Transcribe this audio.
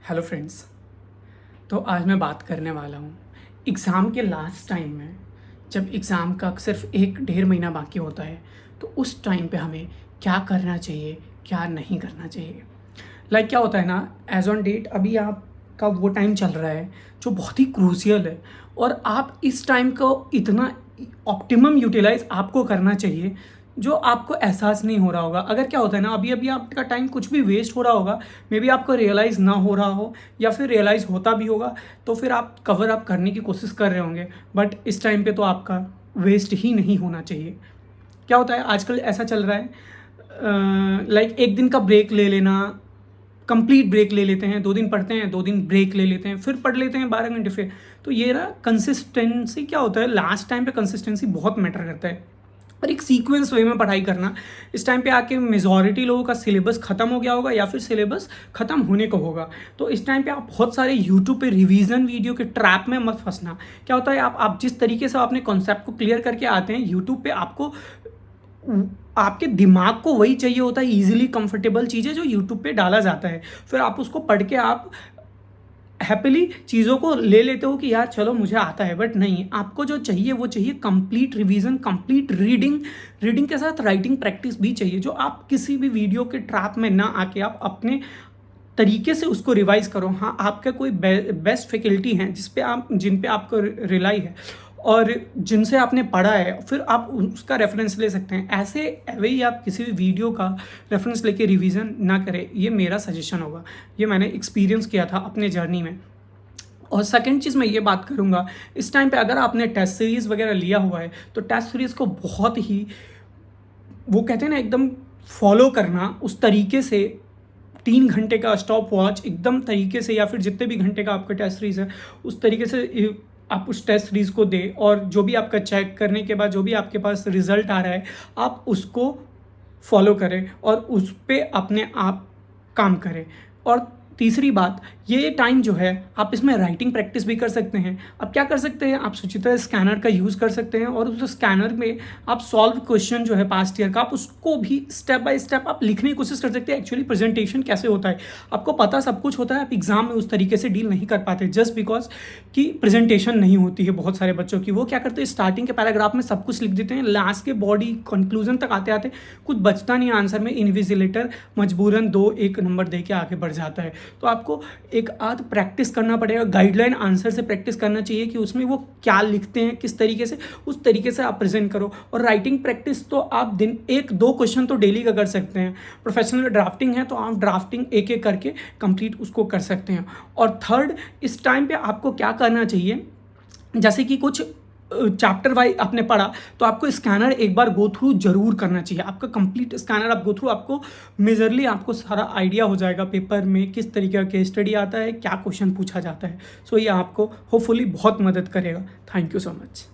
Hello friends. तो आज मैं बात करने वाला हूँ एग्ज़ाम के लास्ट टाइम में। जब एग्ज़ाम का सिर्फ 1 डेढ़ महीना बाकी होता है तो उस टाइम पे हमें क्या करना चाहिए, क्या नहीं करना चाहिए। क्या होता है ना, एज ऑन डेट अभी आपका वो टाइम चल रहा है जो बहुत ही क्रूशियल है, और आप इस टाइम को इतना ऑप्टिमम यूटिलाइज आपको करना चाहिए जो आपको एहसास नहीं हो रहा होगा। अगर क्या होता है ना, अभी अभी आपका टाइम कुछ भी वेस्ट हो रहा होगा, मे बी आपको रियलाइज़ ना हो रहा हो, या फिर रियलाइज़ होता भी होगा तो फिर आप कवर अप करने की कोशिश कर रहे होंगे, बट इस टाइम पे तो आपका वेस्ट ही नहीं होना चाहिए। क्या होता है आजकल ऐसा चल रहा है, एक दिन का ब्रेक ले लेना, कंप्लीट ब्रेक ले लेते हैं, 2 दिन पढ़ते हैं, 2 दिन ब्रेक ले लेते हैं, फिर पढ़ लेते हैं 12 घंटे फिर। तो ये ना कंसिस्टेंसी, क्या होता है लास्ट टाइम पे कंसिस्टेंसी बहुत मैटर करता है, और एक सीक्वेंस वे में पढ़ाई करना। इस टाइम पे आके मेजॉरिटी लोगों का सिलेबस ख़त्म हो गया होगा या फिर सिलेबस ख़त्म होने को होगा। तो इस टाइम पे आप बहुत सारे यूट्यूब पे रिवीजन वीडियो के ट्रैप में मत फंसना। क्या होता है, आप जिस तरीके से अपने कॉन्सेप्ट को क्लियर करके आते हैं यूट्यूब पे, आपको आपके दिमाग को वही चाहिए होता है, ईजिली कंफर्टेबल चीज़ें जो यूट्यूब पे डाला जाता है। फिर आप उसको पढ़ के आप हैप्पीली चीज़ों को ले लेते हो कि यार चलो मुझे आता है, बट नहीं, आपको जो चाहिए वो चाहिए complete revision, complete reading. Reading के साथ राइटिंग प्रैक्टिस भी चाहिए, जो आप किसी भी वीडियो के ट्रैप में ना आके आप अपने तरीके से उसको रिवाइज करो। हाँ, आपका कोई बेस्ट फैकल्टी हैं जिन पे आपको रिलाई है और जिनसे आपने पढ़ा है, फिर आप उसका रेफरेंस ले सकते हैं। ऐसे एवे ही आप किसी भी वीडियो का रेफरेंस लेके रिवीजन ना करें, ये मेरा सजेशन होगा। ये मैंने एक्सपीरियंस किया था अपने जर्नी में। और सेकंड चीज़ मैं ये बात करूँगा, इस टाइम पे अगर आपने टेस्ट सीरीज़ वगैरह लिया हुआ है तो टेस्ट सीरीज़ को बहुत ही, वो कहते हैं ना, एकदम फॉलो करना उस तरीके से। 3 घंटे का स्टॉप वॉच एकदम तरीके से, या फिर जितने भी घंटे का आपका टेस्ट सीरीज़ है उस तरीके से आप उस टेस्ट सीरीज़ को दें, और जो भी आपका चेक करने के बाद जो भी आपके पास रिजल्ट आ रहा है आप उसको फॉलो करें और उस पर अपने आप काम करें। और तीसरी बात, ये टाइम जो है आप इसमें राइटिंग प्रैक्टिस भी कर सकते हैं। आप क्या कर सकते हैं, आप सुचित्रा स्कैनर का यूज़ कर सकते हैं, और उस स्कैनर में आप सॉल्व क्वेश्चन जो है पास्ट ईयर का, आप उसको भी स्टेप बाय स्टेप आप लिखने की कोशिश कर सकते हैं। एक्चुअली प्रेजेंटेशन कैसे होता है आपको पता सब कुछ होता है, आप एग्जाम में उस तरीके से डील नहीं कर पाते जस्ट बिकॉज कि प्रेजेंटेशन नहीं होती है बहुत सारे बच्चों की। वो क्या करते हैं, स्टार्टिंग के पैराग्राफ में सब कुछ लिख देते हैं, लास्ट के बॉडी कंक्लूजन तक आते आते कुछ बचता नहीं आंसर में, इनविजिलेटर मजबूरन 2-1 नंबर दे के आगे बढ़ जाता है। तो आपको एक आध प्रैक्टिस करना पड़ेगा, गाइडलाइन आंसर से प्रैक्टिस करना चाहिए कि उसमें वो क्या लिखते हैं, किस तरीके से, उस तरीके से आप प्रेजेंट करो। और राइटिंग प्रैक्टिस तो आप दिन 1-2 क्वेश्चन तो डेली का कर सकते हैं। प्रोफेशनल ड्राफ्टिंग है तो आप ड्राफ्टिंग एक एक करके कंप्लीट उसको कर सकते हैं। और थर्ड, इस टाइम पे आपको क्या करना चाहिए, जैसे कि कुछ चैप्टर वाइज आपने पढ़ा तो आपको स्कैनर एक बार गो थ्रू जरूर करना चाहिए। आपका कंप्लीट स्कैनर आप गो थ्रू, आपको मेजरली आपको सारा आइडिया हो जाएगा पेपर में किस तरीके का केस स्टडी आता है, क्या क्वेश्चन पूछा जाता है। सो ये आपको होपफुली बहुत मदद करेगा। Thank you so much.